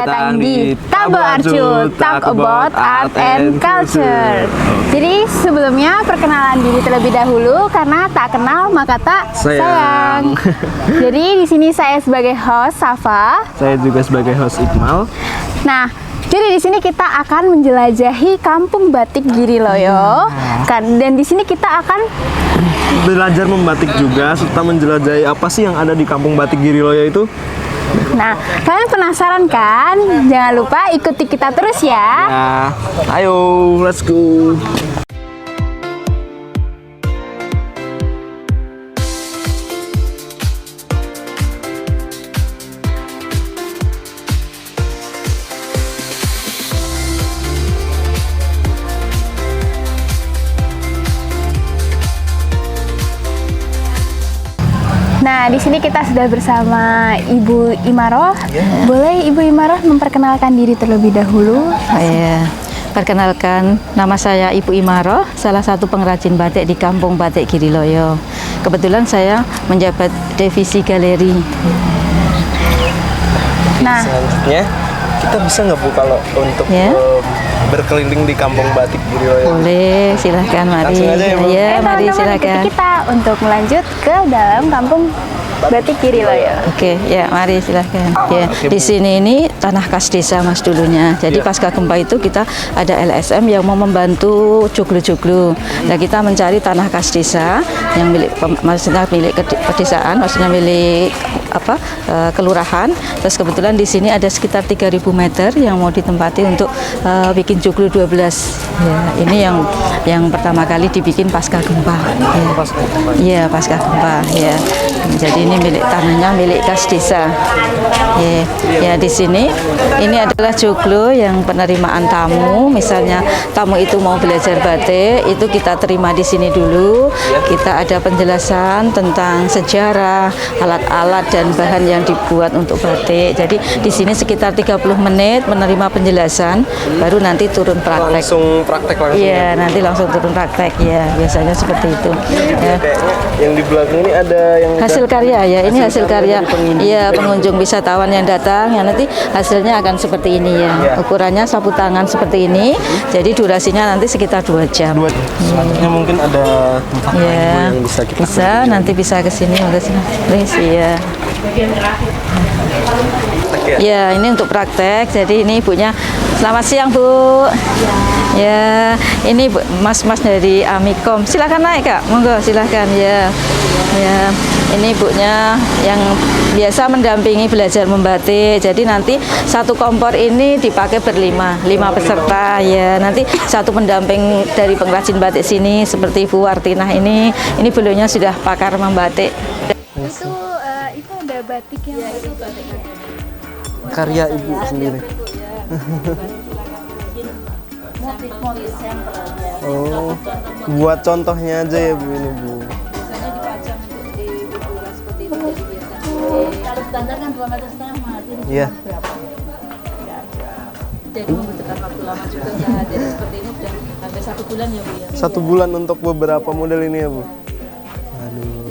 datang di Tabo Arcu, Talk About Art and Culture. Jadi sebelumnya perkenalan diri terlebih dahulu karena tak kenal maka tak sayang. Jadi di sini saya sebagai host Safa. Saya juga sebagai host Iqmal. Nah, jadi di sini kita akan menjelajahi Kampung Batik Giriloyo. Dan di sini kita akan belajar membatik juga serta menjelajahi apa sih yang ada di Kampung Batik Giriloyo itu. Nah, kalian penasaran kan? Jangan lupa ikuti kita terus ya. Ya, ayo, let's go. Nah, di sini kita sudah bersama Ibu Imaroh. Boleh Ibu Imaroh memperkenalkan diri terlebih dahulu? Iya, perkenalkan, nama saya Ibu Imaroh, salah satu pengrajin batik di Kampung Batik Giriloyo. Kebetulan saya menjabat divisi galeri. Nah, Selanjutnya kita bisa nggak Bu kalau untuk berkeliling di Kampung Batik Giriloyo? Boleh, silahkan mari. Langsung aja ya, Bu. Ya, mari teman-teman, silahkan. ikuti kita untuk melanjut ke dalam Kampung Batik Giriloyo. Oke, ya mari silahkan. Ya, Oke, di Bu. sini ini tanah kas desa Mas dulunya. Jadi pasca gempa itu kita ada LSM yang mau membantu joglo-joglo. Nah, kita mencari tanah kas desa yang maksudnya milik pedesaan, maksudnya milik kelurahan. Terus kebetulan di sini ada sekitar 3.000 meter yang mau ditempati untuk bikin joglo 12. Ya, ini yang pertama kali dibikin pasca gempa. Iya, pasca gempa. Ya. Jadi ini milik tanahnya milik kas desa. Ya, di sini ini adalah joglo yang penerimaan tamu. Misalnya tamu itu mau belajar batik, itu kita terima di sini dulu. Kita ada penjelasan tentang sejarah, alat-alat dan bahan yang dibuat untuk batik. Jadi di sini sekitar 30 menit menerima penjelasan, baru nanti turun praktek. Langsung praktek langsung. Iya, nanti langsung turun praktek. Ya, biasanya seperti itu. Ya. Kayaknya yang di belakang ini ada yang Hasil karya ya, ini hasil karya. dari pengunjung. Iya, pengunjung wisatawan yang datang, ya nanti hasilnya akan seperti ini ya. Ukurannya sapu tangan seperti ini. Jadi durasinya nanti sekitar 2 jam. Selanjutnya mungkin ada tempat lain Bu, Ya, yang bisa kita bisa nanti bisa ke sini, please ya. Ya, ini untuk praktek. Jadi ini ibunya. Selamat siang Bu. Ya, ini mas-mas dari Amikom. Silakan naik Kak, monggo silakan ya. Ya, ini ibunya yang biasa mendampingi belajar membatik. Jadi nanti satu kompor ini dipakai berlima, 5 peserta ya. Nanti satu pendamping dari pengrajin batik sini seperti Bu Wartinah ini beliaunya sudah pakar membatik. itu ada batik yang karya Ibu sendiri. Oh, buat contohnya aja ya Bu ini Bu. Kalau standar kan 2,5 meter Mas. Iya. Jadi membutuhkan waktu lama juga ya. Jadi seperti ini sudah sampai 1 bulan ya Bu ya. 1 bulan untuk beberapa model ini ya Bu.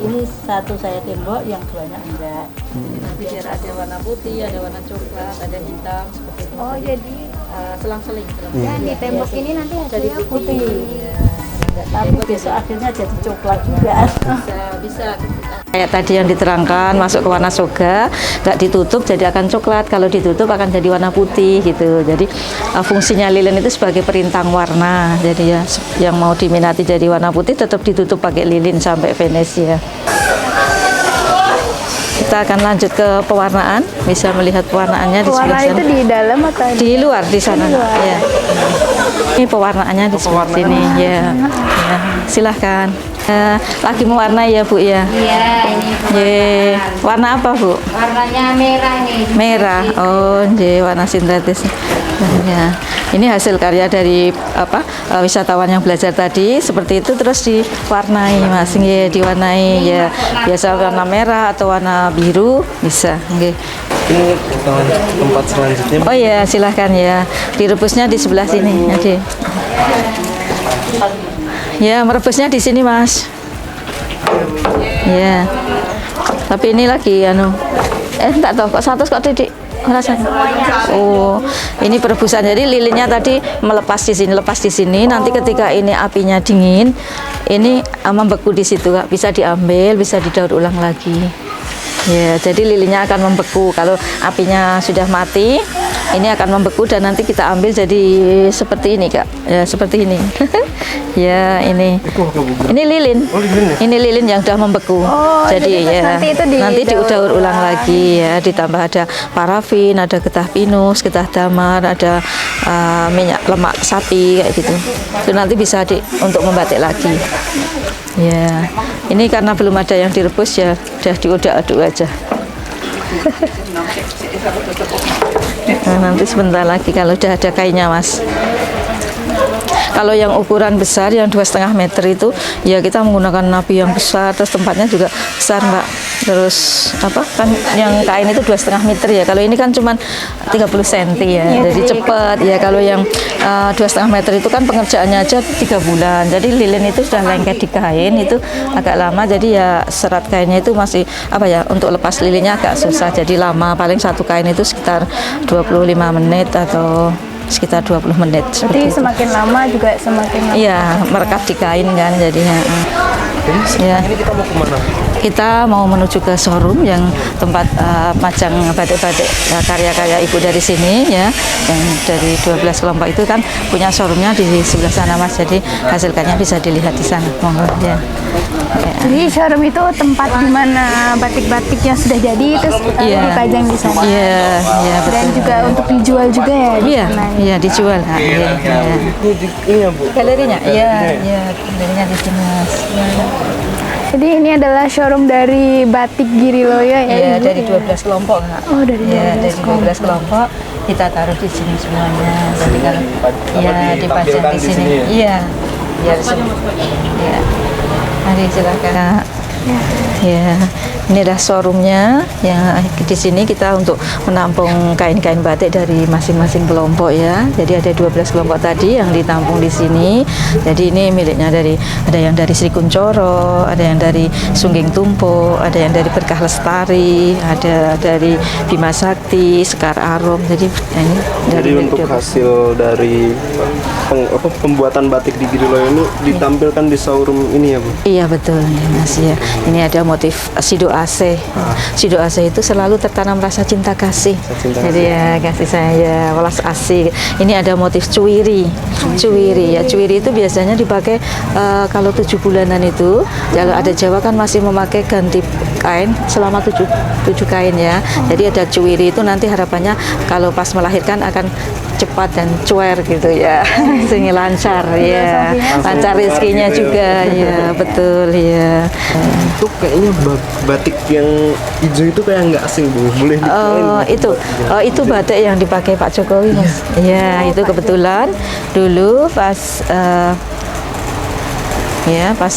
Ini satu saya tembok, yang duanya enggak. Jadi nanti biar ada warna putih, ada warna coklat, ada hitam seperti itu. Oh, jadi Selang-seling. ya di tembok ini nanti Jadi hasilnya putih. putih. Tapi besok akhirnya jadi coklat juga. Bisa. Kayak tadi yang diterangkan masuk ke warna soga, nggak ditutup jadi akan coklat. Kalau ditutup akan jadi warna putih gitu. Jadi fungsinya lilin itu sebagai perintang warna. Jadi ya yang mau diminati jadi warna putih tetap ditutup pakai lilin sampai finish ya. Kita akan lanjut ke pewarnaan. Bisa melihat pewarnaannya di sebelah Warna sana. itu di dalam atau Di luar di sana. Di luar. Ya. Ini pewarnaannya di sebelah sini ya. Ya, silahkan. Lagi mewarnai ya Bu ya. Iya, ini Warna apa Bu? warnanya merah nih. Merah. Oh, warna sintetis. Ya. Ini hasil karya dari wisatawan yang belajar tadi seperti itu terus diwarnai Mas. Nggih, diwarnai ya. Biasa warna merah atau warna biru bisa. Nggih. Ini kita lanjut ke tempat selanjutnya. Oh iya, silahkan ya. Direbusnya di sebelah sini. Oke. Ya, merebusnya di sini, Mas. Ya. Tapi ini lagi enggak tahu kok 100 kok Didik. Rasanya. Oh, ini perebusan. Jadi lilinnya tadi melepas di sini, lepas di sini. Nanti ketika ini apinya dingin, ini membeku di situ, Kak. Bisa diambil, bisa didaur ulang lagi. Ya, jadi lilinnya akan membeku. Kalau apinya sudah mati, ini akan membeku dan nanti kita ambil jadi seperti ini, Kak. Ya, seperti ini. Ya, ini. Ini lilin. Ini lilin yang sudah membeku. Jadi ya, nanti didaur ulang lagi ya, ditambah ada parafin, ada getah pinus, getah damar, ada minyak lemak sapi kayak gitu. Itu nanti bisa untuk membatik lagi. Ya, ini karena belum ada yang direbus ya, udah diudak-aduk aja. Nah, nanti sebentar lagi kalau udah ada kainnya, Mas. Kalau yang ukuran besar yang 2,5 meter itu ya kita menggunakan api yang besar, terus tempatnya juga besar, Mbak. Terus apa kan yang kain itu 2,5 meter ya. Kalau ini kan cuma 30 cm ya, jadi cepat ya. Kalau yang 2,5 meter itu kan pengerjaannya aja 3 bulan. Jadi lilin itu sudah lengket di kain itu agak lama. Jadi ya serat kainnya itu masih apa ya, untuk lepas lilinnya agak susah. Jadi lama, paling satu kain itu sekitar 25 menit atau sekitar 20 menit. Berarti semakin lama juga semakin lama. Iya, merekat di kain kan jadinya. Ya. Ini kita mau kemana? Kita mau menuju ke showroom yang tempat majang batik-batik karya-karya ibu dari sini ya, yang dari 12 kelompok itu kan punya showroomnya di sebelah sana, Mas. Jadi hasilkannya bisa dilihat di sana. Monggo ya. Jadi showroom itu tempat di mana batik-batik yang sudah jadi terus dipajang di sana. Iya, iya betul. Dan juga untuk dijual juga ya. Iya, iya dijual. Nah, iya. Ini ya, Bu. Galerinya, iya, galerinya di sini, Mas. Jadi ini adalah showroom dari Batik Giriloyo ya. Iya, Ibu? dari 12 kelompok, Kak. Oh, dari 12 ya, dari 12 kelompok kita taruh di sini semuanya. Jadi kalau dipajang di sini. Iya. Iya, di sini. Iya. Mari silakan. Ya, ini adalah showroomnya. Yang di sini kita untuk menampung kain-kain batik dari masing-masing kelompok ya. Jadi ada 12 kelompok tadi yang ditampung di sini. Jadi ini miliknya ada yang dari Sri Kuncoro, ada yang dari Sungging Tumpo, ada yang dari Berkah Lestari, ada dari Bima Sakti, Sekar Arum. Jadi ini Jadi untuk hasil dari pembuatan batik di Giriloyo ini ditampilkan di showroom ini ya, Bu? Iya betul ya, Mas ya. Ini ada motif Sido Aceh. Sido Aceh itu selalu tertanam rasa cinta kasih. Jadi ya kasih saya welas asih. Ini ada motif cuwiri. Cuwiri ya, cuwiri itu biasanya dipakai kalau 7 bulanan itu. Kalau ada Jawa kan masih memakai ganti kain selama 7 kain ya. Jadi ada cuwiri itu nanti harapannya kalau pas melahirkan akan cepat dan cuer gitu ya. Sehingga lancar ya. Lancar rezekinya juga ya, betul ya. Itu kayaknya batik yang hijau itu kayak nggak asing, Bu. Boleh diceritain? Itu batik yang dipakai Pak Jokowi, Mas. Iya, itu kebetulan dulu pas pas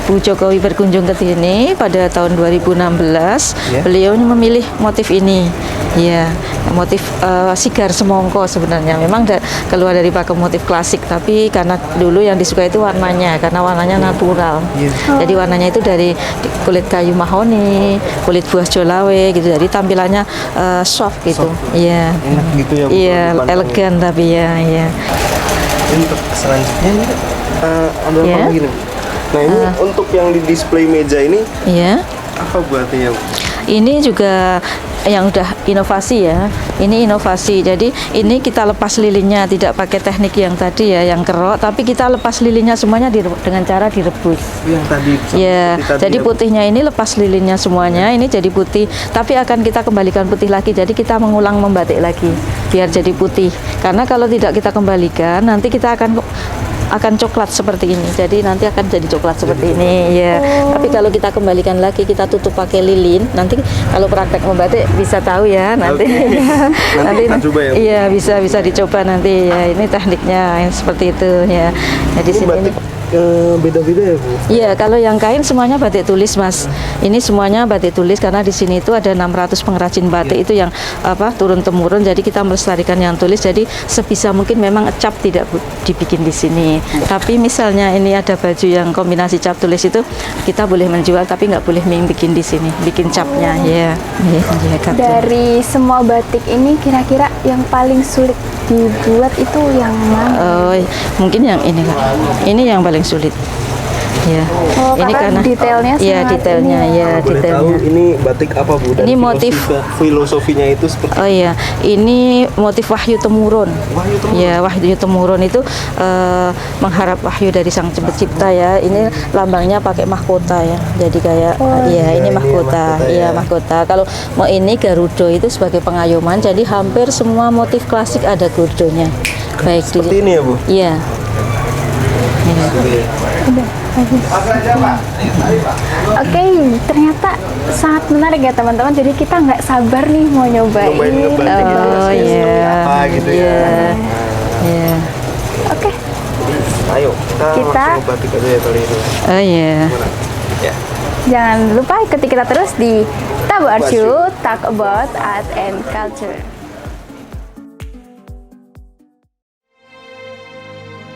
Bu Jokowi berkunjung ke sini pada tahun 2016, beliau memilih motif ini. Ya, motif sigar semongko sebenarnya. Memang keluar dari pakai motif klasik, tapi karena dulu yang disukai itu warnanya, karena warnanya natural. Jadi warnanya itu dari kulit kayu mahoni, kulit buah jolawe gitu. Jadi tampilannya soft gitu. Iya. Enak gitu ya, Bu. Iya, elegan tapi ya. Untuk selanjutnya ini ada apa begini? Nah, ini untuk yang di display meja ini apa buatnya, Bu? Ini juga yang udah inovasi ya. Ini inovasi. Jadi ini kita lepas lilinnya, tidak pakai teknik yang tadi ya, yang kerok, tapi kita lepas lilinnya semuanya dengan cara direbus. Yang tadi. Ya. Jadi putihnya ini lepas lilinnya semuanya, ini jadi putih. Tapi akan kita kembalikan putih lagi. Jadi kita mengulang membatik lagi biar jadi putih. Karena kalau tidak kita kembalikan, nanti kita akan coklat seperti ini. Jadi nanti akan jadi coklat seperti ini ya. Tapi kalau kita kembalikan lagi, kita tutup pakai lilin, nanti kalau praktek membatik bisa tahu ya nanti. Nanti kita coba ya. Iya, bisa dicoba nanti ya. Ini tekniknya seperti itu ya. Jadi ini batik beda-beda ya, Bu? Iya, kalau yang kain semuanya batik tulis, Mas. Ini semuanya batik tulis karena di sini itu ada 600 pengrajin batik itu yang turun temurun. Jadi kita melestarikan yang tulis. Jadi sebisa mungkin memang cap tidak dibikin di sini. Tapi misalnya ini ada baju yang kombinasi cap tulis itu kita boleh menjual, tapi nggak boleh bikin di sini, bikin capnya. Ya, Kak. Dari semua batik ini kira-kira yang paling sulit dibuat itu yang mana? Oh, mungkin yang ini Kak. Ini yang paling sulit. Ya. Oh, ini karena detailnya ya sangat detailnya ini. ya Boleh detailnya. tahu ini batik apa Bu? Dan Ini motif. filosofinya itu seperti Oh iya, ini motif Wahyu Temurun. Wahyu Temurun. Ya, Wahyu Temurun itu mengharap wahyu dari Sang Pencipta ya. Ini lambangnya pakai mahkota ya. Jadi kayak ini ini mahkota. mahkota Iya, ya. mahkota. Kalau mau ini Garuda itu sebagai pengayoman. Jadi hampir semua motif klasik ada Garudonya. Baik seperti ini ya Bu? Iya. Oke, ternyata sangat menarik ya teman-teman. Jadi kita nggak sabar nih mau nyobain. Ngebanting gitu Oh rasanya seperti iya. apa gitu ya. Iya. Oke, Ayo kita langsung ke batik aja ya kali ini. Oh iya. Gimana? Ya. jangan lupa ikuti kita terus di Tabu Arsyu, Talk About Art and Culture.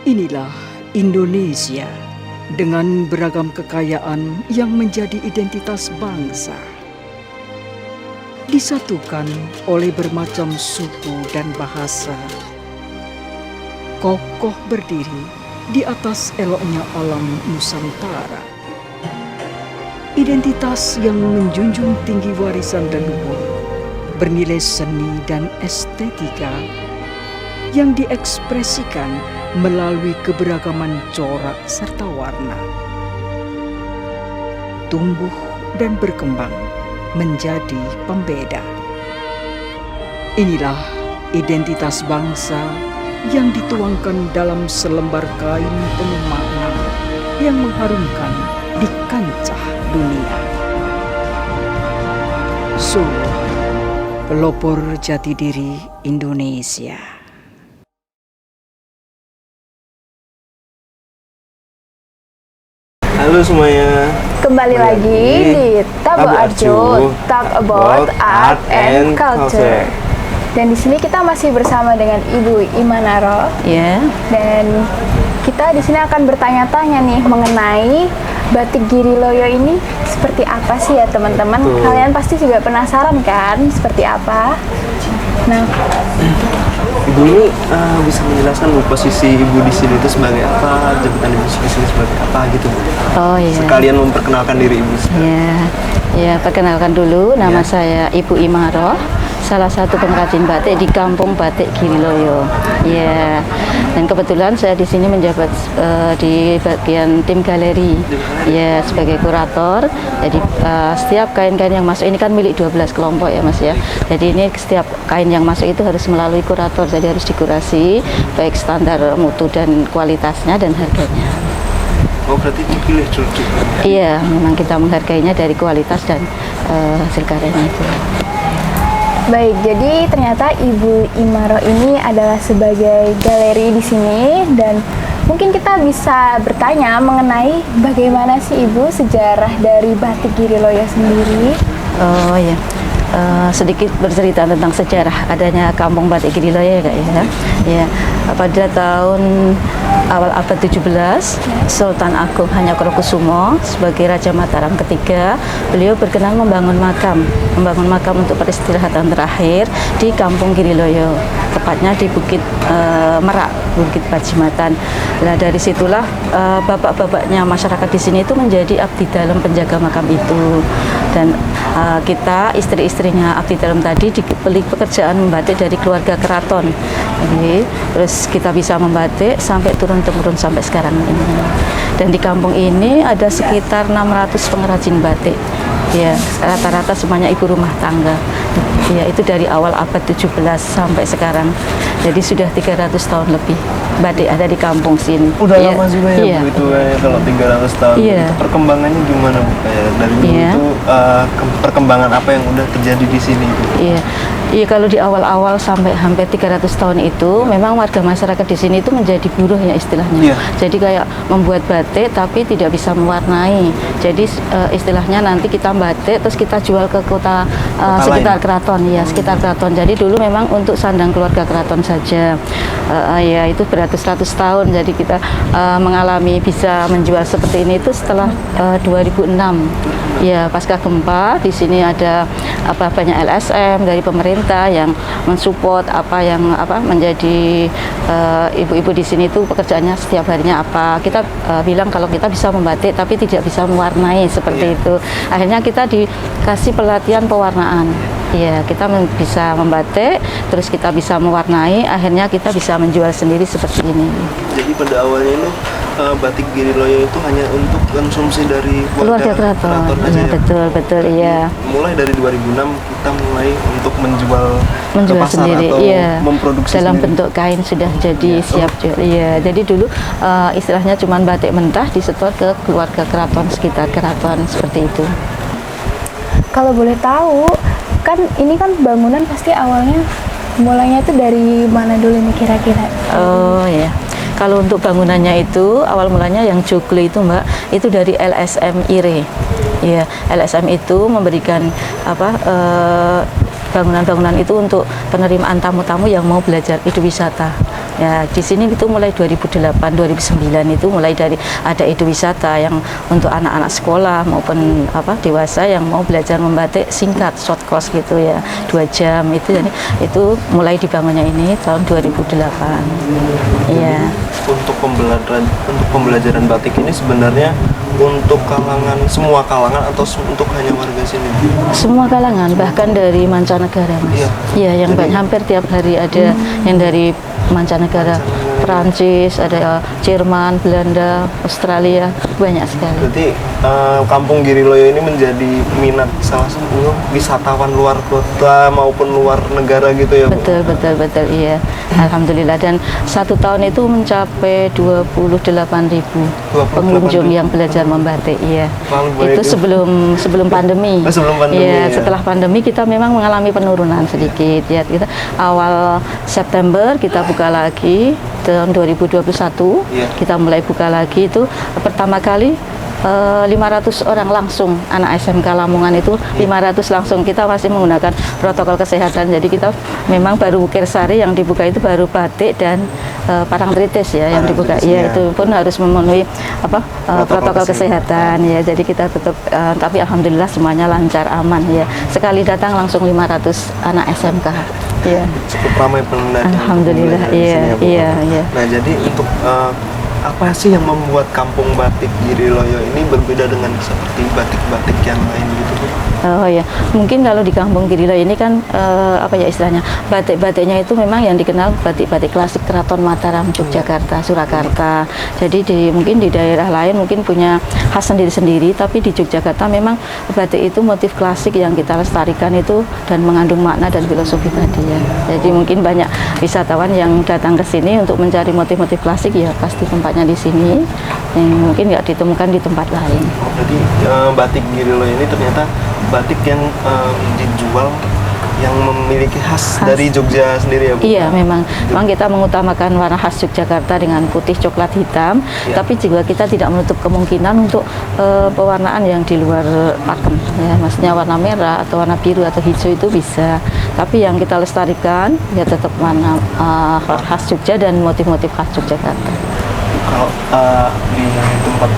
Inilah Indonesia dengan beragam kekayaan yang menjadi identitas bangsa. Disatukan oleh bermacam suku dan bahasa. Kokoh berdiri di atas eloknya alam Nusantara. Identitas yang menjunjung tinggi warisan leluhur, bernilai seni dan estetika yang diekspresikan melalui keberagaman corak serta warna. Tumbuh dan berkembang menjadi pembeda. Inilah identitas bangsa yang dituangkan dalam selembar kain penuh makna yang mengharumkan di kancah dunia. Solo, pelopor jati diri Indonesia. Halo semuanya. Kembali lagi di Tabu Arsyu, Talk About Art and Culture. Dan di sini kita masih bersama dengan Ibu Imanaro. Ya. Dan kita di sini akan bertanya-tanya nih mengenai batik Giriloyo ini seperti apa sih ya teman-teman? Kalian pasti juga penasaran kan seperti apa? Nah, Ibu ini bisa menjelaskan Bu posisi Ibu di sini itu sebagai apa, jabatan Ibu di sini sebagai apa gitu Bu? Oh iya. Sekalian memperkenalkan diri Ibu. Ya, perkenalkan dulu, nama saya Ibu Imaroh, salah satu pengrajin batik di Kampung Batik Giriloyo. Ya, dan kebetulan saya di sini menjabat di bagian tim galeri, ya sebagai kurator. Jadi setiap kain-kain yang masuk ini kan milik 12 kelompok ya Mas ya. Jadi ini setiap kain yang masuk itu harus melalui kurator, jadi harus dikurasi baik standar mutu dan kualitasnya dan harganya. Oh berarti dipilih dulu juga. Iya, memang kita menghargainya dari kualitas dan hasil karyanya itu. baik, jadi ternyata Ibu Imaro ini adalah sebagai galeri di sini dan mungkin kita bisa bertanya mengenai bagaimana sih Ibu sejarah dari batik Giriloyo sendiri. Oh ya, sedikit bercerita tentang sejarah adanya Kampung Batik Giriloyo ya Kak ya. Ya, pada tahun awal abad 17, Sultan Agung Hanyokrokusumo sebagai Raja Mataram ketiga, beliau berkenan membangun makam untuk peristirahatan terakhir di Kampung Giriloyo, tepatnya di Bukit Merak, Bukit Bajimatan. Nah dari situlah bapak-bapaknya masyarakat di sini itu menjadi abdi dalam penjaga makam itu, dan kita istri-istrinya abdi dalam tadi diberi pekerjaan membatik dari keluarga keraton. Jadi, terus kita bisa membatik sampai turun-temurun sampai sekarang ini. Dan di kampung ini ada sekitar 600 pengrajin batik. Ya, rata-rata semuanya ibu rumah tangga. Ya, itu dari awal abad 17 sampai sekarang. Jadi sudah 300 tahun lebih batik ada di kampung sini. Udah ya, lama juga ya iya. Bu itu kayak kalau 300 tahun. Iya. Itu perkembangannya gimana Bu? Kayak dari dulu Iya. itu perkembangan apa yang udah terjadi di sini Bu? Iya, Iya, kalau di awal-awal sampai hampir 300 tahun itu memang warga masyarakat di sini itu menjadi buruh ya istilahnya. Jadi kayak membuat batik tapi tidak bisa mewarnai. Jadi istilahnya nanti kita batik terus kita jual ke kota sekitar keraton ya, sekitar keraton. Jadi dulu memang untuk sandang keluarga keraton saja. Ya itu beratus-ratus tahun. Jadi kita mengalami bisa menjual seperti ini itu setelah 2006. Ya, pasca gempa di sini ada banyak LSM dari pemerintah yang mensupport menjadi ibu-ibu di sini itu pekerjaannya setiap harinya apa. Kita bilang kalau kita bisa membatik tapi tidak bisa mewarnai seperti itu. Akhirnya kita dikasih pelatihan pewarnaan. Ya, kita bisa membatik, terus kita bisa mewarnai, akhirnya kita bisa menjual sendiri seperti ini. Jadi pada awalnya itu batik Giriloyo itu hanya untuk konsumsi dari keluarga keraton aja, betul iya. Mulai dari 2006 kita mulai untuk menjual ke pasar sendiri, atau iya. memproduksi dalam sendiri. bentuk kain sudah jadi siap jual. Iya, jadi dulu istilahnya cuma batik mentah disetor ke keluarga keraton sekitar keraton seperti itu. Kalau boleh tahu, kan ini kan bangunan pasti awalnya mulainya itu dari mana dulu nih kira-kira? Oh ya. Kalau untuk bangunannya itu awal mulanya yang joglo itu Mbak, itu dari LSM IRE. Ya, LSM itu memberikan bangunan-bangunan itu untuk penerimaan tamu-tamu yang mau belajar wisata. Ya, di sini itu mulai 2008, 2009 itu mulai dari ada wisata yang untuk anak-anak sekolah maupun dewasa yang mau belajar membatik singkat, short course gitu ya, 2 jam itu. Jadi itu mulai dibangunnya ini tahun 2008. Iya. Untuk pembelajaran batik ini sebenarnya untuk semua kalangan atau untuk hanya warga sini? Semua kalangan, bahkan dari mancanegara, Mas. Iya, yang hampir tiap hari ada yang dari mancanegara, Perancis, ada Jerman, Belanda, Australia, banyak sekali. Berarti Kampung Giriloyo ini menjadi minat salah satu wisatawan luar kota maupun luar negara gitu ya, Bu? Betul, iya. Alhamdulillah, dan 1 tahun itu mencapai 28.000 pengunjung yang belajar membatik, iya. Itu sebelum pandemi. Sebelum pandemi. Iya, setelah pandemi kita memang mengalami penurunan sedikit ya. Kita awal September kita buka lagi tahun 2021. Kita mulai buka lagi itu pertama kali 500 orang langsung, anak SMK Lamongan itu 500 langsung. Kita masih menggunakan protokol kesehatan, jadi kita memang baru Ukirsari yang dibuka itu baru batik dan Parangtritis ya yang dibuka. Iya, itu pun harus memenuhi protokol kesehatan ya. Jadi kita tetap tapi alhamdulillah semuanya lancar, aman ya. Sekali datang langsung 500 anak SMK. Iya. Cukup ramai pengunjung. Alhamdulillah, iya. Nah, jadi untuk apa sih yang membuat Kampung Batik Giriloyo ini berbeda dengan seperti batik-batik yang lain gitu, Bu? Oh ya, mungkin kalau di Kampung Giriloyo ini kan istilahnya batik-batiknya itu memang yang dikenal batik-batik klasik Keraton Mataram, Yogyakarta, Surakarta. Jadi mungkin di daerah lain mungkin punya khas sendiri-sendiri, tapi di Yogyakarta memang batik itu motif klasik yang kita lestarikan itu dan mengandung makna dan filosofi tadi ya. Jadi mungkin banyak wisatawan yang datang ke sini untuk mencari motif-motif klasik ya pasti tempatnya di sini yang mungkin nggak ditemukan di tempat lain. Jadi batik Giriloyo ini ternyata batik yang dijual yang memiliki khas dari Jogja sendiri ya, Bu? Iya, memang kita mengutamakan warna khas Yogyakarta dengan putih, coklat, hitam, tapi juga kita tidak menutup kemungkinan untuk pewarnaan yang di luar pakem ya, maksudnya warna merah atau warna biru atau hijau itu bisa, tapi yang kita lestarikan ya tetap warna khas Jogja dan motif-motif khas Yogyakarta. Kalau di tempat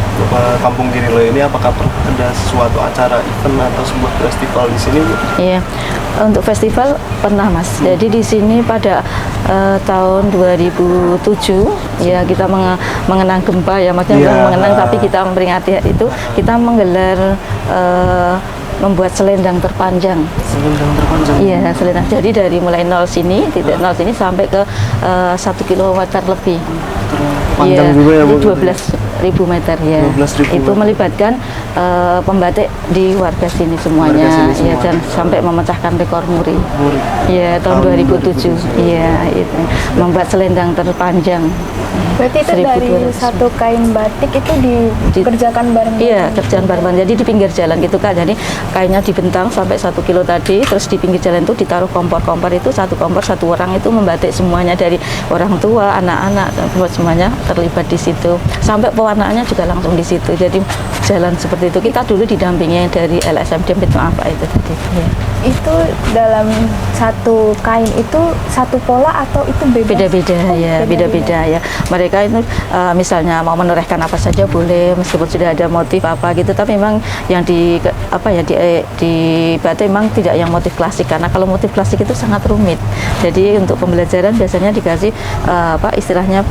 Kampung Giriloyo ini apakah ada suatu acara event atau sebuah festival di sini, Bu? Iya, untuk festival pernah, Mas. Jadi di sini pada tahun 2007 ya kita mengenang gempa ya, maksudnya bukan mengenang tapi kita memperingati itu, kita menggelar membuat selendang terpanjang. Selendang terpanjang? Iya, selendang. Jadi dari mulai titik 0 sini sampai ke 1 kilometer lebih. Panjang juga ya, Bu? 12.000 meter ya. 12.000 itu melibatkan pembatik di warga sini semuanya, ya, dan sampai memecahkan rekor muri. Ya, tahun 2007. Iya, itu membuat selendang terpanjang. Berarti itu dari 1.200. satu kain batik itu dikerjakan bareng-bareng? Iya, kerjaan bareng-bareng. Jadi di pinggir jalan gitu Kak. Jadi kainnya dibentang sampai 1 kilo tadi, terus di pinggir jalan itu ditaruh kompor-kompor, itu satu kompor satu orang itu membatik semuanya, dari orang tua, anak-anak, semuanya terlibat di situ. Sampai pewarnaannya juga langsung di situ. Jadi jalan seperti itu. Kita dulu didampingi dari LSM Dempit apa itu tadi. Ya. Itu dalam satu kain itu satu pola atau itu bebas? Beda-beda ya, beda-beda ya. Mereka itu misalnya mau menorehkan apa saja boleh, meskipun sudah ada motif apa gitu. Tapi memang yang di batik memang tidak yang motif klasik, karena kalau motif klasik itu sangat rumit. Jadi untuk pembelajaran biasanya dikasih istilahnya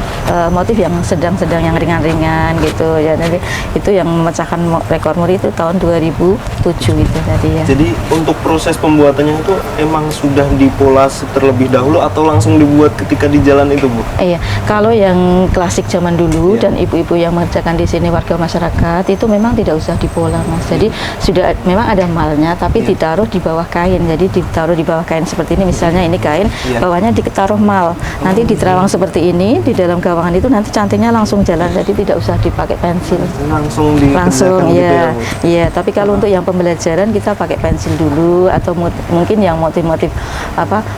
motif yang sedang-sedang, yang ringan-ringan gitu ya. Jadi itu yang memecahkan rekor muri itu tahun 2007 itu tadi ya. Jadi untuk proses pembuatannya itu emang sudah dipola terlebih dahulu atau langsung dibuat ketika di jalan itu, Bu? Iya, kalau yang klasik zaman dulu dan ibu-ibu yang mengerjakan di sini warga masyarakat itu memang tidak usah dipola, Mas. Jadi sudah memang ada malnya, tapi ditaruh di bawah kain. Jadi ditaruh di bawah kain seperti ini, misalnya ini kain, bawahnya ditaruh mal. Nanti diterawang seperti ini di dalam gawangan itu, nanti cantingnya langsung jalan. Jadi tidak usah dipakai pensil. Langsung Langsung gitu ya. Iya, tapi kalau untuk yang pembelajaran kita pakai pensil dulu, atau mungkin yang motif-motif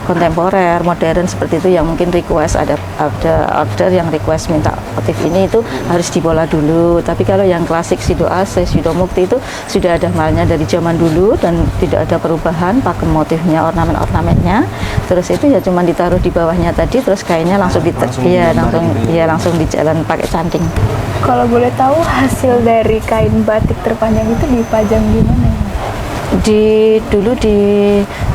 kontemporer, modern seperti itu yang mungkin request ada order yang request minta motif ini, itu harus dipola dulu. Tapi kalau yang klasik Sido Ases, Sido Mukti itu sudah ada malnya dari zaman dulu dan tidak ada perubahan, pakai motifnya, ornamen-ornamennya. Terus itu ya cuma ditaruh di bawahnya tadi, terus kainnya langsung langsung di jalan pakai canting. Kalau boleh tahu hasil dari kain batik terpanjang itu dipajang di mana ya? Dulu di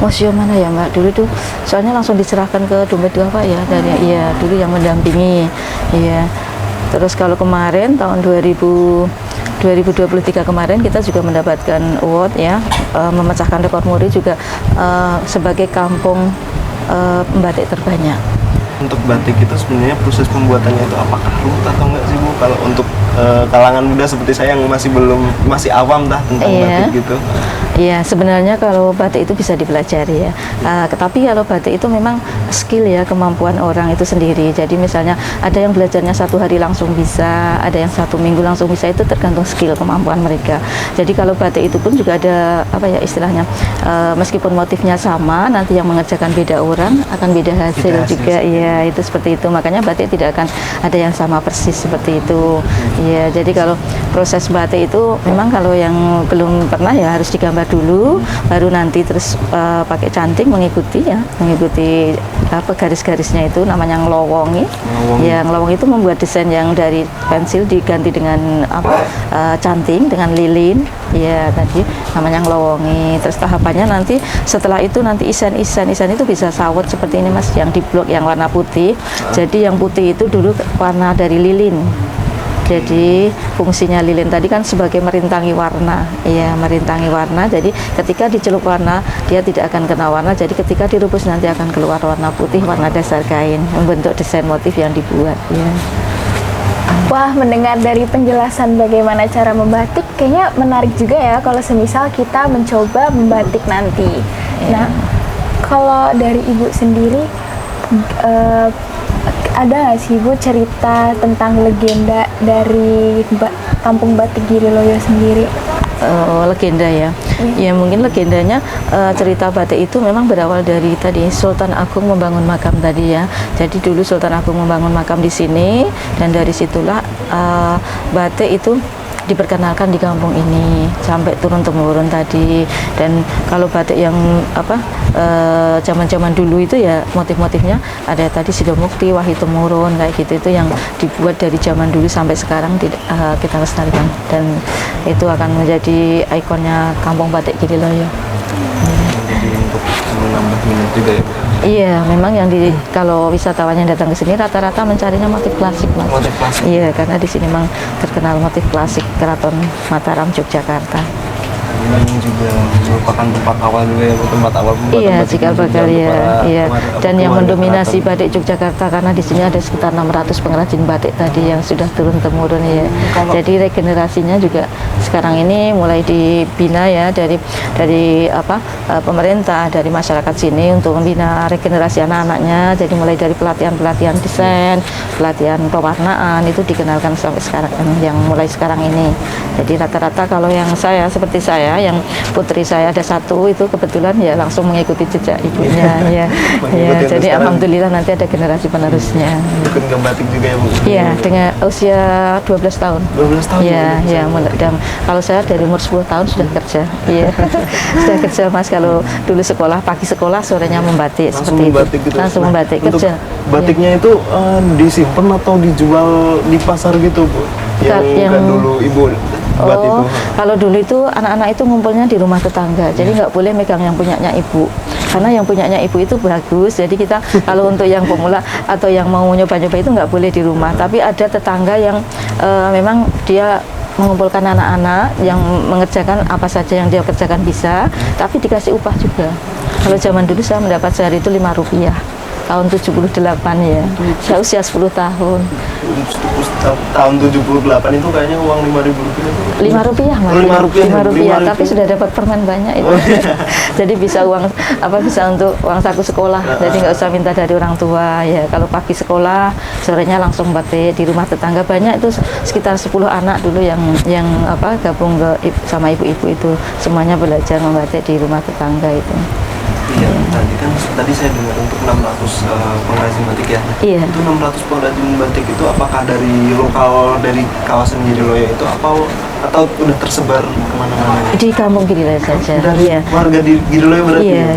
museum mana ya Mbak? Dulu tuh soalnya langsung diserahkan ke Dompet Duafa ya, dari dulu yang mendampingi. Iya. Terus kalau kemarin tahun 2023 kemarin kita juga mendapatkan award ya, memecahkan rekor muri juga sebagai kampung pembatik terbanyak. Untuk batik itu sebenarnya proses pembuatannya itu apakah rumit atau enggak sih, Bu? Kalau untuk kalangan muda seperti saya yang masih awam tentang batik gitu. Iya, sebenarnya kalau batik itu bisa dipelajari ya. Tapi kalau batik itu memang skill ya, kemampuan orang itu sendiri. Jadi misalnya ada yang belajarnya 1 hari langsung bisa, ada yang 1 minggu langsung bisa, itu tergantung skill, kemampuan mereka. Jadi kalau batik itu pun juga ada istilahnya, meskipun motifnya sama, nanti yang mengerjakan beda orang akan beda hasil juga. Iya, itu seperti itu. Makanya batik tidak akan ada yang sama persis seperti itu. Iya, jadi kalau proses batik itu memang kalau yang belum pernah ya harus digambar dulu, baru nanti terus pakai canting mengikuti garis-garisnya, itu namanya ngelowongi. Ya, ngelowong itu membuat desain yang dari pensil diganti dengan canting, dengan lilin. Ya, tadi namanya ngelowongi. Terus tahapannya nanti setelah itu nanti isan itu bisa sawat seperti ini Mas, yang di blok yang warna putih. Jadi yang putih itu dulu warna dari lilin. Jadi fungsinya lilin tadi kan sebagai merintangi warna, ya merintangi warna. Jadi ketika dicelup warna dia tidak akan kena warna. Jadi ketika direbus nanti akan keluar warna putih, warna dasar kain, membentuk desain motif yang dibuat. Ya. Wah, mendengar dari penjelasan bagaimana cara membatik, kayaknya menarik juga ya kalau semisal kita mencoba membatik nanti. Nah, kalau dari Ibu sendiri, ada nggak sih Bu cerita tentang legenda dari Kampung Batik Giriloyo sendiri? Legenda ya. Ya mungkin legendanya cerita batik itu memang berawal dari tadi Sultan Agung membangun makam tadi ya. Jadi dulu Sultan Agung membangun makam di sini, dan dari situlah batik itu diperkenalkan di kampung ini sampai turun temurun tadi. Dan kalau batik yang zaman-zaman dulu itu ya motif-motifnya ada tadi Sido Mukti, Wahyu Temurun kayak gitu, itu yang dibuat dari zaman dulu sampai sekarang kita lestarikan, dan itu akan menjadi ikonnya Kampung Batik Giriloyo. Jadi untuk menambah minat juga ya. Iya, memang kalau wisatawan yang datang ke sini rata-rata mencarinya motif klasik, Mas. Motif klasik. Iya, karena di sini memang terkenal motif klasik Keraton Mataram Yogyakarta. Ini juga merupakan tempat awal juga ya, tempat awal pembuatan Iya, batik cikal juga bakal untuk ya. para Iya. Dan yang keraton. mendominasi batik Yogyakarta karena di sini ada sekitar 600 pengrajin batik tadi yang sudah turun temurun ya. Jadi regenerasinya juga sekarang ini mulai dibina ya dari pemerintah, dari masyarakat sini untuk membina regenerasi anak-anaknya. Jadi mulai dari pelatihan desain, pelatihan pewarnaan itu dikenalkan sampai sekarang yang mulai sekarang ini. Jadi rata-rata kalau yang seperti saya, yang putri saya ada satu itu kebetulan ya langsung mengikuti jejak ibunya ya. Ya, jadi alhamdulillah nanti ada generasi penerusnya. Ikut ke batik juga ya Bu? Iya, dengan usia 12 tahun. 12 tahun. Iya, ya, ya. Dan kalau saya dari umur 10 tahun sudah kerja. Iya. Sudah kerja Mas, kalau dulu sekolah pagi sekolah sorenya membatik langsung seperti membatik itu. gitu. Langsung Nah, membatik untuk kerja. batiknya itu disimpan atau dijual di pasar gitu Bu? Yang kan dulu Ibu buat itu. Kalau dulu itu anak-anak itu ngumpulnya di rumah tetangga, jadi nggak boleh megang yang punyanya ibu, karena yang punyanya ibu itu bagus. Jadi kita kalau untuk yang pemula atau yang mau nyoba-nyoba itu nggak boleh di rumah. Tapi ada tetangga yang memang dia mengumpulkan anak-anak yang mengerjakan apa saja yang dia kerjakan bisa, tapi dikasih upah juga. Kalau zaman dulu saya mendapat sehari itu Rp5 tahun 78 ya. Saya usia 10 tahun. Tahun 78 itu kayaknya uang Rp5.000. Rp5 Mas. Oh, Rp5. Rp5, tapi sudah dapat permen banyak itu. Jadi bisa bisa untuk uang saku sekolah. Jadi nggak usah minta dari orang tua ya. Kalau pagi sekolah, sorenya langsung batik di rumah tetangga. Banyak itu sekitar 10 anak dulu yang gabung sama ibu-ibu itu. Semuanya belajar membatik di rumah tetangga itu. Iya, tadi saya dengar untuk 600 pengrajin batik ya. Iya. Itu 600 pengrajin batik itu apakah dari lokal, dari kawasan Giriloyo itu atau udah tersebar kemana-mana? Di kampung Giriloyo saja. Dari Iya. warga di Giriloyo berarti? Iya,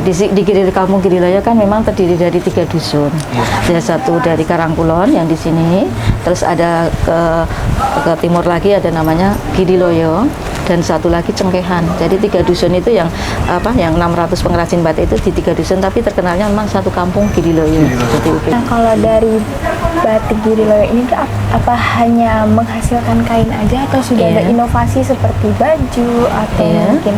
di kampung Giriloyo kan memang terdiri dari 3 dusun. Ada satu dari Karangkulon yang di sini, terus ada ke timur lagi ada namanya Giriloyo, dan satu lagi Cengkehan. Jadi 3 dusun itu yang 600 pengrajin batik itu di 3 dusun, tapi terkenalnya memang satu kampung Giriloyo. Seperti itu. Nah, kalau dari batik Giriloyo ini apa hanya menghasilkan kain aja atau sudah ada inovasi seperti baju atau mungkin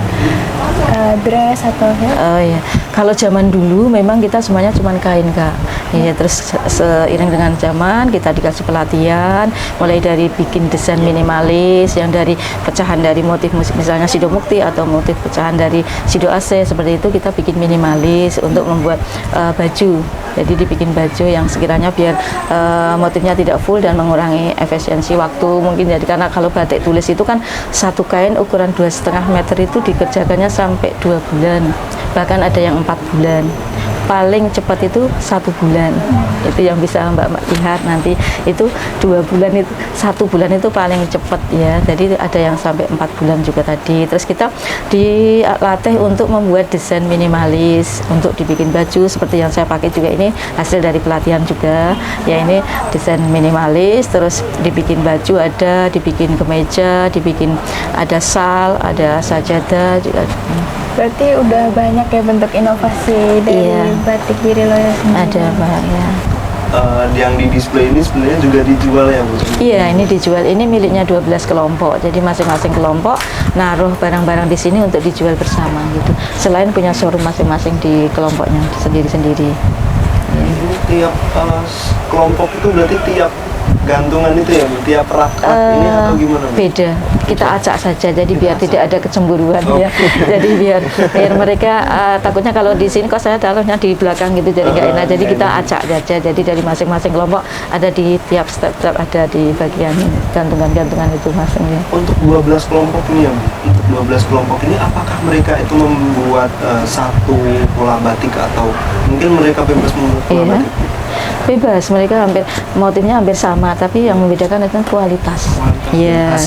dress atau Oh iya, kalau zaman dulu memang kita semuanya cuma kain Kak. Iya, terus seiring dengan zaman kita dikasih pelatihan, mulai dari bikin desain minimalis yang dari pecahan dari motif musik misalnya Sido Mukti atau motif pecahan dari Sido Aceh, seperti itu kita bikin minimalis untuk membuat baju. Jadi dibikin baju yang sekiranya biar motifnya tidak full dan mengurangi efisiensi waktu mungkin. Jadi karena kalau batik tulis itu kan satu kain ukuran 2,5 meter itu dikerjakannya sampai 2 bulan, bahkan ada yang 4 bulan. Paling cepat itu 1 bulan. Itu yang bisa Mbak lihat nanti, itu 2 bulan itu, 1 bulan itu paling cepat ya. Jadi ada yang sampai 4 bulan juga tadi. Terus kita dilatih untuk membuat desain minimalis untuk dibikin baju seperti yang saya pakai juga, ini hasil dari pelatihan juga ya. Ini desain minimalis, terus dibikin baju, ada dibikin kemeja, dibikin ada shal, ada sajadah juga. berarti udah banyak ya bentuk inovasi dari batik Giriloyo sendiri. Ada banyak ya. Yang di display ini sebenarnya juga dijual ya Bu? Iya, ini dijual. Ini miliknya 12 kelompok. Jadi masing-masing kelompok naruh barang-barang di sini untuk dijual bersama gitu. Selain punya showroom masing-masing di kelompoknya sendiri-sendiri. Ini tiap kelompok itu berarti tiap gantungan itu ya, tiap rak-rak ini atau gimana? Beda, kita acak saja, jadi biar tidak ada kecemburuan ya. Jadi biar mereka takutnya kalau di sini kok saya taruhnya di belakang gitu, jadi nggak enak. Jadi kita acak saja. Jadi dari masing-masing kelompok ada di tiap step-step, ada di bagian gantungan-gantungan itu masing-masing. Untuk 12 kelompok ini ya, untuk 12 kelompok ini apakah mereka itu membuat satu pola batik atau mungkin mereka bebas membuat pola batik? Bebas, mereka motifnya hampir sama, tapi yang membedakan itu kualitas. Iya,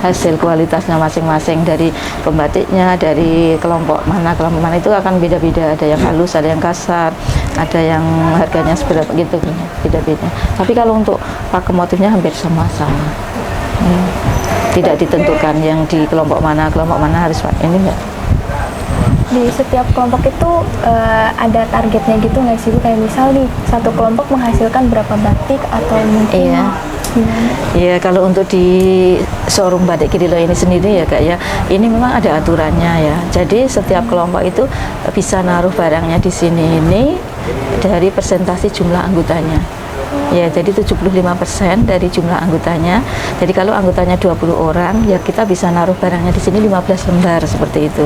hasil kualitasnya masing-masing dari pembatiknya, dari kelompok mana itu akan beda-beda. Ada yang halus, ada yang kasar, ada yang harganya seberapa gitu, beda-beda. Tapi kalau untuk pakai motifnya hampir sama-sama. Tidak ditentukan yang di kelompok mana harus pakai ini enggak. Di setiap kelompok itu ada targetnya gitu nggak sih Bu? Kayak misal nih satu kelompok menghasilkan berapa batik atau mungkin Ya, kalau untuk di showroom batik Kirilo ini sendiri ya Kak ya, ini memang ada aturannya ya. Jadi setiap kelompok itu bisa naruh barangnya di sini ini dari persentase jumlah anggotanya. Ya, jadi 75% dari jumlah anggotanya. Jadi kalau anggotanya 20 orang, ya kita bisa naruh barangnya di sini 15 lembar seperti itu.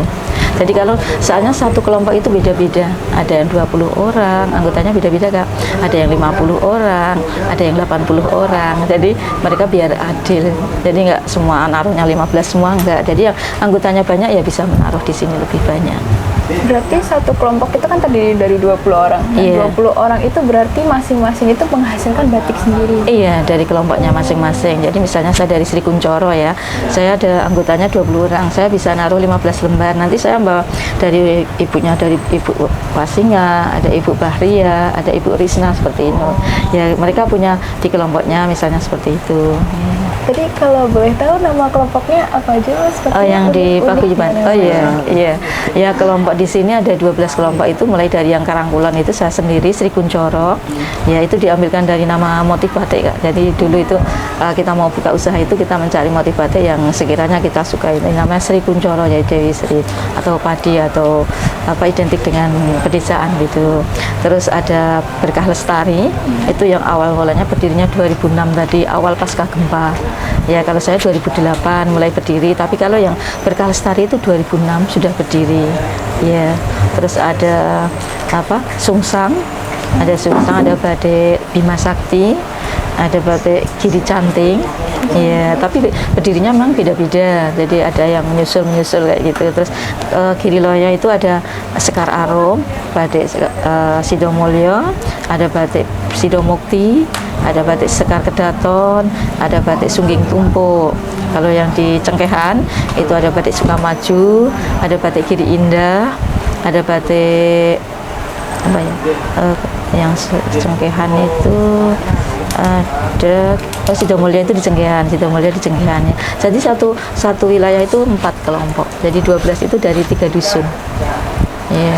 Jadi kalau soalnya satu kelompok itu beda-beda. Ada yang 20 orang, anggotanya beda-beda Kak. Ada yang 50 orang, ada yang 80 orang. Jadi mereka biar adil. Jadi nggak semua naruhnya 15 semua enggak. Jadi yang anggotanya banyak ya bisa menaruh di sini lebih banyak. Berarti satu kelompok itu kan terdiri dari 20 orang. Nah, Iya. 20 orang itu berarti masing-masing itu menghasilkan batik sendiri. Iya, dari kelompoknya masing-masing. Jadi misalnya saya dari Sri Kuncoro ya, saya ada anggotanya 20 orang, saya bisa naruh 15 lembar. Nanti saya bawa dari ibunya, dari Ibu Wasinga, ada Ibu Bahria, ada Ibu Risna seperti itu. Ya, mereka punya di kelompoknya misalnya seperti itu. Jadi kalau boleh tahu nama kelompoknya apa aja Mas? Oh, yang di Paguyuban. Oh iya, iya. Ya, kelompok di sini ada 12 kelompok itu, mulai dari yang Karangkulon itu saya sendiri Sri Kuncoro. Ya, itu diambilkan dari nama motif batik Kak. Jadi dulu itu kita mau buka usaha itu kita mencari motif batik yang sekiranya kita suka. Ini namanya Sri Kuncoro, ya Dewi Sri atau padi atau apa identik dengan pedesaan gitu. Terus ada Berkah Lestari, itu yang awal-awalnya berdirinya 2006 tadi, awal pasca gempa. Ya, kalau saya 2008 mulai berdiri, tapi kalau yang Berkah Lestari itu 2006 sudah berdiri. Ya, terus ada apa? Sungsang, ada batik Bima Sakti, ada batik Giri Canting. Ya, tapi berdirinya memang beda-beda. Jadi ada yang menyusul kayak gitu. Terus Kiriloya itu ada Sekar Arum, batik Sidomulyo, ada batik Sidomukti, ada batik Sekar Kedaton, ada batik Sungging Tumpuk. Kalau yang di Cengkehan itu ada batik Sukamaju, ada batik Giri Indah, ada batik apa ya? Yang Cengkehan itu ada Sidomulyo itu di Cengkehan, Sidomulyo di Cengkehan ya. Jadi satu wilayah itu 4 kelompok. Jadi 12 itu dari 3 dusun. Ya.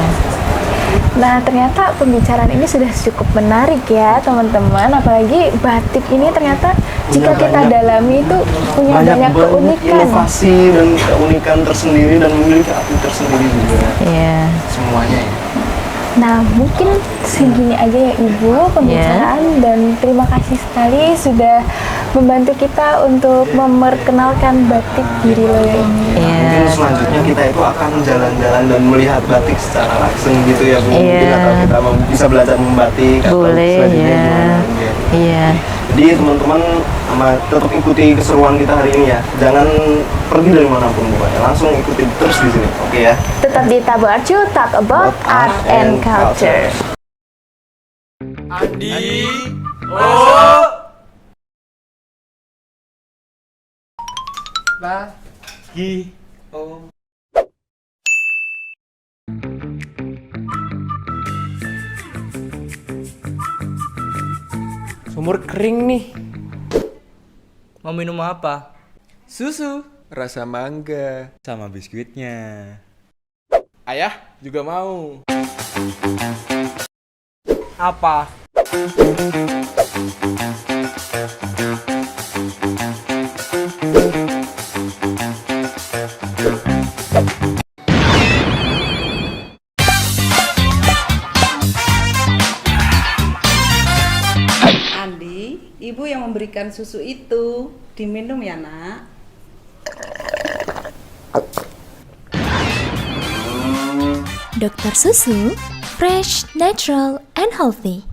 Nah, ternyata pembicaraan ini sudah cukup menarik ya teman-teman. Apalagi batik ini ternyata jika kita dalami itu punya banyak keunikan. Inovasi dan keunikan tersendiri dan memiliki arti tersendiri juga. Iya. Semuanya ya. Nah, mungkin segini aja ya Ibu pembicaraan dan terima kasih sekali sudah membantu kita untuk memperkenalkan batik Giriloya ini. Mungkin selanjutnya kita itu akan jalan-jalan dan melihat batik secara langsung gitu ya Bu. Mungkin atau kita bisa belajar membatik Boleh atau selanjutnya ya. gimana. Iya. Jadi teman-teman tetap ikuti keseruan kita hari ini ya. Jangan pergi dari manapun pokoknya. Langsung ikuti terus di sini. Oke ya. Tetap di Tabu Arcu, talk about art and culture. Adi, Bagi, Sumur kering nih. mau minum apa? Susu rasa mangga sama biskuitnya. Ayah juga mau. Apa? Andi, ibu yang memberikan susu itu diminum ya nak. Dokter Susu, fresh, natural, and healthy.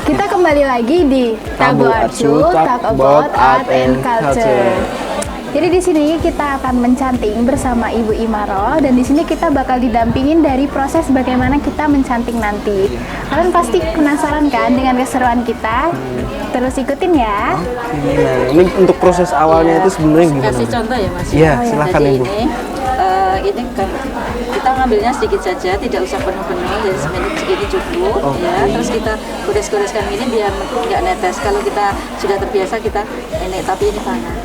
Kita kembali lagi di Tabu Arcu, talk about art and culture. Jadi di sini kita akan mencanting bersama Ibu Imaro dan di sini kita bakal didampingin dari proses bagaimana kita mencanting nanti. Kalian pasti penasaran kan dengan keseruan kita? Terus ikutin ya. Nah, ini untuk proses awalnya itu sebenarnya gimana? Kasih contoh ya Mas. Iya, silakan jadi Ibu. ini ini kan kita ngambilnya sedikit saja, tidak usah penuh-penuh, jadi segini cukup ya. Terus kita gores-goreskan ini biar nggak netes. Kalau kita sudah terbiasa kita ini, tapi ini panas.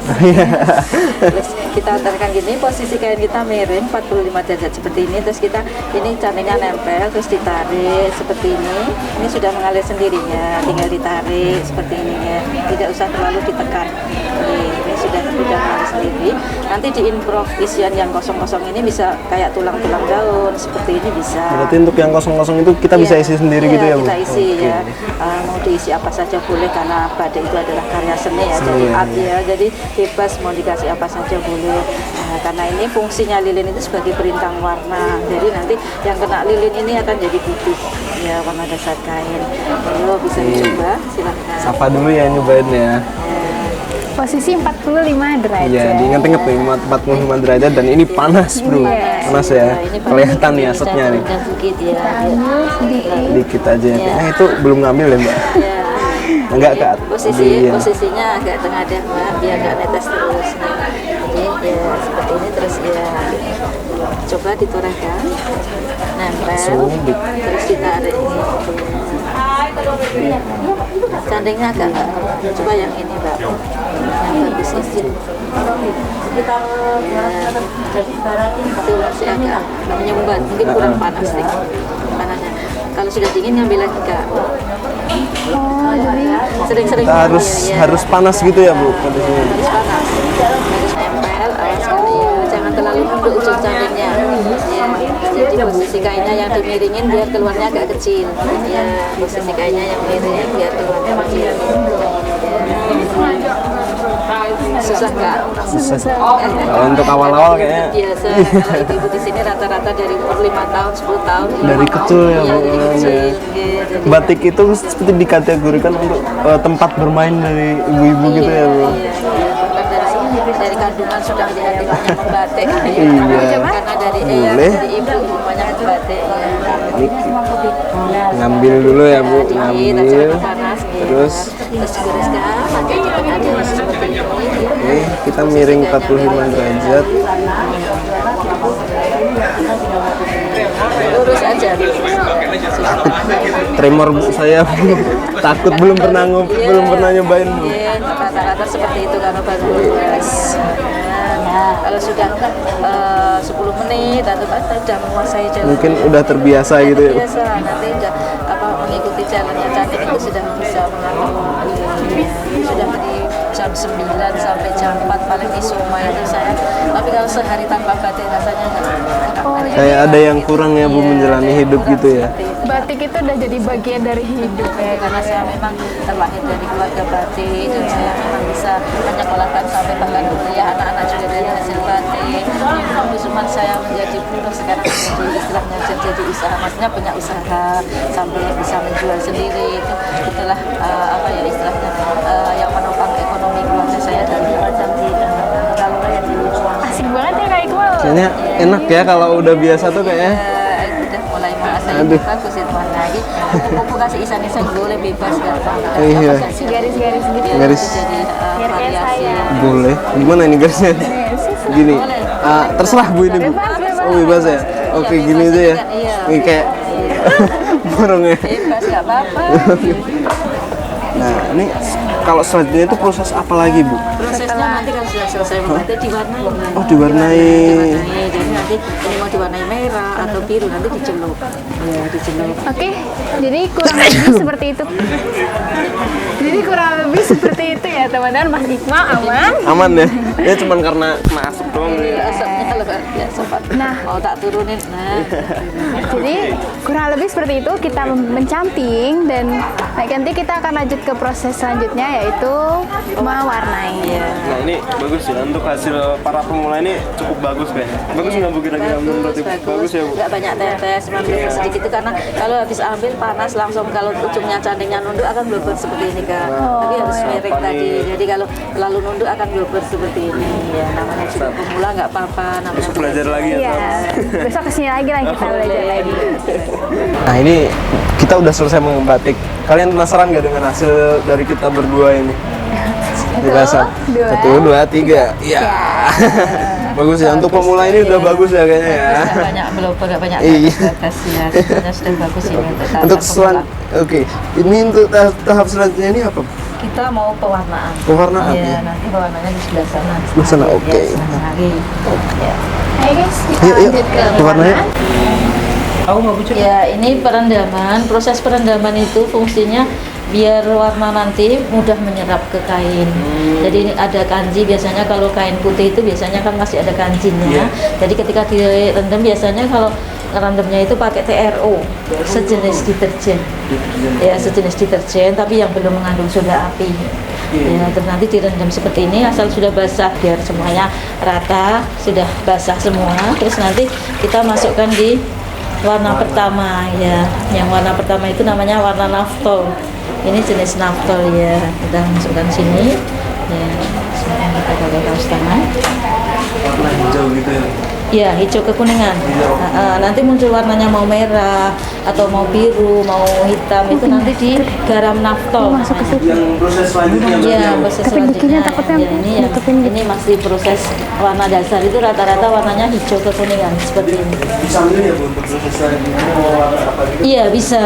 Terus kita antarkan gini, posisi kain kita miring 45 derajat seperti ini. Terus kita ini cantingnya nempel, terus ditarik seperti ini. Ini sudah mengalir sendirinya, tinggal ditarik seperti ini ya. Tidak usah terlalu ditekan. Ini sudah mengalir sendiri. Nanti diimprove isian yang kosong-kosong ini bisa kayak tulang-tulang daun seperti ini bisa. Berarti untuk yang kosong-kosong itu kita bisa isi sendiri gitu ya Bu? Kita isi ya. Mau diisi apa saja boleh karena batik itu adalah karya seni ya. Jadi art ya. Jadi bebas mau dikasih apa saja boleh. Karena ini fungsinya lilin itu sebagai perintang warna. Jadi nanti yang kena lilin ini akan jadi putih ya, warna dasar kain. Kalau bisa dicoba silahkan. Sapa dulu ya nyobain ya. Posisi 45 derajat. Iya, diingat-ingat nih 45 derajat dan ini panas bro. Panas ya. Kelihatan nih asapnya nih. Sedikit ya. Dikit aja ya. Nah itu belum ngambil ya Mbak? Enggak Kak. Posisinya agak tengah deh Mbak, biar nggak netes terus. Jadi ya seperti ini terus ya. Coba ditorehkan. Nempel. Terus ditarik. Cantingnya agak coba yang ini Mbak, yang bagus ini sekitar itu masih agak menyumbat, mungkin kurang panas nih panasnya. Kalau sudah dingin ngambil lagi Kak. Sering-sering harus panas gitu ya Bu kondisinya. Harus panas, harus nempel, awas sekali ya, jangan terlalu nunduk ujung cantingnya ya. Jadi posisi kainnya yang dimiringin biar keluarnya agak kecil ya, posisi kainnya yang miring biar keluarnya kecil. Susah Kak? Susah. Kalau untuk awal-awal kayaknya biasa. Kalau ibu-ibu di sini rata-rata dari umur 5 tahun, 10 tahun. Dari kecil ya Bu. Dari kecil. Batik itu seperti dikategorikan untuk tempat bermain dari ibu-ibu gitu ya Bu. Dari kandungan sudah menjadi banyak membatik. Iya. Karena dari ibu banyak membatik. Ngambil dulu ya Bu, ngambil. Terus digoreskan, nanti ada seperti ini. Oke, kita miring 45 derajat. Lurus aja. Tremor Bu saya takut belum pernah nyobain Bu. Rata-rata seperti itu karena baru lulus. Kalau sudah 10 menit atau sudah menguasai jalan, mungkin udah terbiasa gitu ya. Biasa, nanti udah mengikuti jalannya cantik itu sudah bisa mengatur. Sudah dari jam 9 sampai jam 4 paling isoma itu saya. Tapi kalau sehari tanpa batik rasanya Kayak ada yang kurang ya Bu menjalani hidup gitu ya. Batik itu udah jadi bagian dari hidup ya, karena saya memang terlahir dari keluarga batik dan saya memang bisa menyekolahkan sampai bahkan kuliah anak-anak juga dari hasil batik. Ini cuma saya menjadi buruh sekarang menjadi istilahnya jadi usaha, maksudnya punya usaha sampai bisa menjual sendiri itulah apa ya istilahnya yang menopang ekonomi keluarga saya dari macam di kalau yang di asik banget ya Kak Iqbal. Kayaknya enak ya kalau udah biasa tuh kayaknya. Udah mulai merasain bagus itu lagi. Aku kasih isan-isan boleh bebas nggak apa-apa. Iya. Kasih garis-garis gitu. Garis. Jadi variasi. Boleh. Gimana ini garisnya? Gini. Terserah Bu ini Bu. Oh bebas ya. Oke gini aja ya. Ini kayak borong ya. Bebas nggak apa-apa. Nah ini kalau selanjutnya itu proses apa lagi Bu? Prosesnya nanti kalau sudah selesai membatik diwarnai. Oh diwarnai. Jadi nanti ini mau diwarnai merah atau biru nanti dicelup. Ya dicelup. Oke, jadi kurang lebih seperti itu. Jadi kurang lebih seperti itu ya teman-teman. Mas Iqbal aman? Aman ya? Ya cuman karena kena asap doang ya. Asapnya luar biasa Pak. Nah, mau tak turunin. Nah. Jadi kurang lebih seperti itu kita mencanting dan nanti kita akan lanjut ke proses selanjutnya yaitu mewarnai. Nah ini bagus ya untuk hasil para pemula ini cukup bagus kayaknya. Bagus nggak Bu kira-kira menurut Ibu? Bagus ya Bu. Nggak banyak tetes, ambil sedikit itu karena kalau habis ambil panas langsung kalau ujungnya cantingnya nunduk akan blobber seperti ini Kak. Tapi harus miring tadi. Jadi kalau lalu nunduk akan blobber seperti ini. Ya namanya juga pemula nggak apa-apa. Besok belajar lagi ya. Iya. Besok kesini lagi lah kita belajar lagi. Nah ini kita udah selesai membatik. Kalian penasaran nggak dengan hasil dari kita berdua ini? Dirasa 1, 2, 3. Iya. Bagus ya, untuk pemula ini udah bagus ya kayaknya ya. Belum banyak Iya. batas ya. Sebenarnya sudah bagus ini Untuk oke, ini untuk tahap selanjutnya ini apa? kita mau pewarnaan. Pewarnaan Iya, ya? nanti pewarnaannya di sebelah sana. Sebelah sana, oke. Ya, sebelah lagi. Ya. Ayo guys, kita Yuk, lanjut ke pewarnanya. Aku mau bujuk. Ya, ini perendaman. Proses perendaman itu fungsinya biar warna nanti mudah menyerap ke kain. Jadi ini ada kanji, biasanya kalau kain putih itu biasanya kan masih ada kanjinya. Jadi ketika direndam biasanya kalau rendamnya itu pakai TRO, sejenis deterjen. Ya, sejenis deterjen tapi yang belum mengandung soda api. Ya, terus nanti direndam seperti ini asal sudah basah biar semuanya rata, sudah basah semua. Terus nanti kita masukkan di warna pertama ya. Yang warna pertama itu namanya warna naftol. Ini jenis naftol ya. Kita masukkan sini. Ya, sekarang kita pakai kaos tangan. Warna hijau gitu ya. Ya, hijau kekuningan. Nanti muncul warnanya mau merah atau mau biru, mau hitam itu nanti di garam naftol. Yang proses selanjutnya Iya, proses selanjutnya. Ini masih proses warna dasar itu rata-rata warnanya hijau kekuningan seperti ini. bisa milih ya Bu untuk proses selanjutnya mau warna apa gitu? Iya, bisa.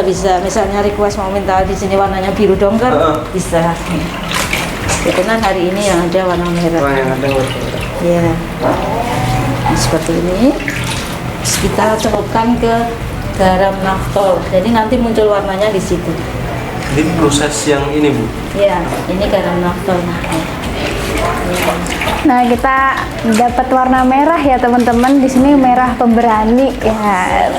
Misalnya request mau minta di sini warnanya biru dongker, bisa. Itu kan hari ini yang ada warna merah. Wah, yang ada warna merah. Ya, nah, seperti ini. Terus kita celupkan ke garam naftol. Jadi nanti muncul warnanya di situ. Jadi proses yang ini Bu. Ya, ini garam naftol. Nah, kita dapat warna merah ya teman-teman. Di sini merah pemberani ya.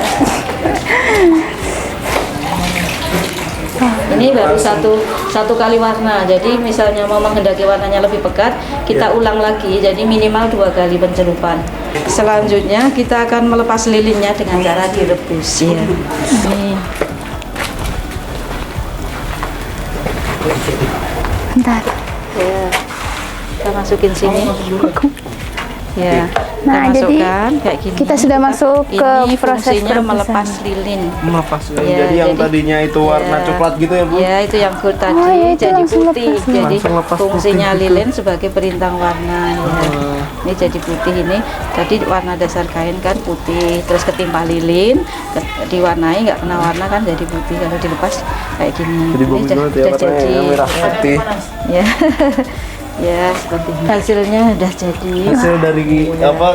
Ini baru satu kali warna. Jadi misalnya mau menghendaki warnanya lebih pekat, kita ulang lagi. Jadi minimal 2 kali pencelupan. Selanjutnya kita akan melepas lilinnya dengan cara direbus ya. Ini. Bentar. Ya. Kita masukin sini. Ya. Nah, kita jadi masukkan kayak gini. kita sudah masuk ke ini proses fungsinya perebusan. melepas lilin. Melepas Ya, jadi yang jadi- tadinya itu warna Ya. coklat gitu ya Bu. Ya, itu yang gold tadi Oh, ya, itu jadi langsung putih. lepas, Jadi Langsung lepas fungsinya putih gitu. lilin sebagai perintang warna ya. Ini jadi putih ini. Tadi warna dasar kain kan putih, terus ketimpa lilin, diwarnai nggak kena warna kan jadi putih. Kalau dilepas kayak gini. Jadi Ini bagus banget ya warnanya jadi ya, merah putih. ya. Ya, seperti ini. Hasilnya udah jadi. Hasil dari apa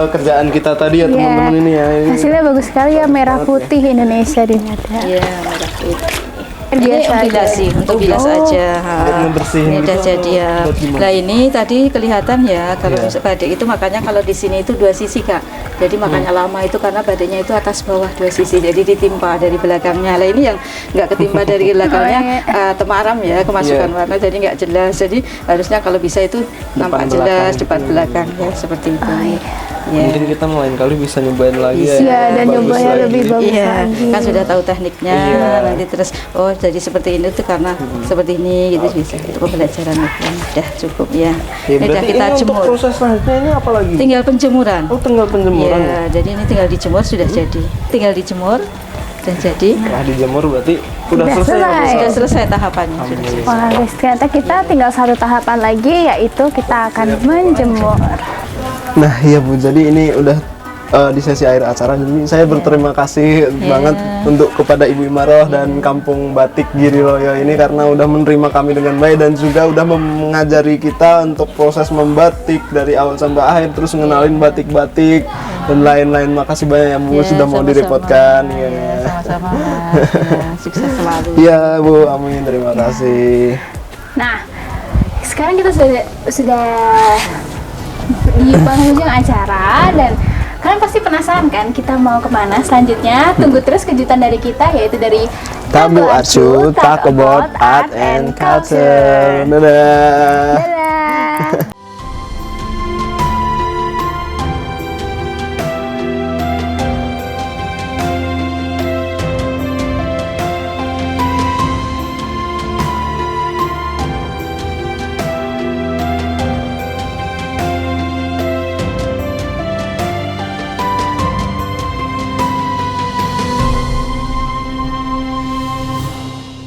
kerjaan kita tadi ya teman-teman ini ya. Ini Hasilnya bagus sekali ya, merah putih Indonesia di Nada. Ya, merah putih. Ini Biasa aja. bilas sih, untuk bilas aja. Buat ngebersihin Ini udah gitu jadi ya. buat gimana? Nah ini tadi kelihatan ya kalau Iya. bisa badik itu makanya kalau di sini itu 2 sisi Kak. Jadi makanya lama itu karena badannya itu atas bawah 2 sisi. Jadi ditimpa dari belakangnya. Lah ini yang nggak ketimpa dari belakangnya temaram ya kemasukan warna jadi nggak jelas. Jadi harusnya kalau bisa itu nampak jelas depan belakang ya seperti itu. Ya. Mungkin kita lain kali bisa nyobain lagi Iya, ya. dan Bagus nyobain lagi. lebih bagus Iya, lagi. kan sudah tahu tekniknya nanti terus oh jadi seperti ini tuh karena seperti ini gitu bisa itu pembelajaran itu udah cukup ya. Ya, Udah berarti kita ini untuk jemur. proses selanjutnya ini apa lagi? Tinggal penjemuran. Oh, tinggal penjemuran. Ya, jadi ini tinggal dijemur sudah jadi. Tinggal dijemur dan jadi Setelah dijemur berarti udah Udah selesai. ya, Bu? selesai. sudah selesai tahapannya. Sudah selesai. Wah guys, ternyata kita tinggal 1 tahapan lagi, yaitu kita akan menjemur. Nah iya Bu, jadi ini udah di sesi akhir acara. Jadi saya berterima kasih banget untuk kepada Ibu Imaroh dan Kampung Batik Giriloyo ini karena udah menerima kami dengan baik dan juga udah mengajari kita untuk proses membatik dari awal sampai akhir, terus ngenalin batik-batik dan lain-lain. Makasih banyak ya Bu Ya, sudah mau sama-sama. direpotkan. Ya, sama-sama. Ya, sukses selalu. Iya Bu, amin, terima kasih. Nah, sekarang kita sudah di penghujung acara dan kalian pasti penasaran kan kita mau kemana selanjutnya? Tunggu terus kejutan dari kita, yaitu dari Tabu Arcu, Talk About Art and Culture. Dadah. Dadah.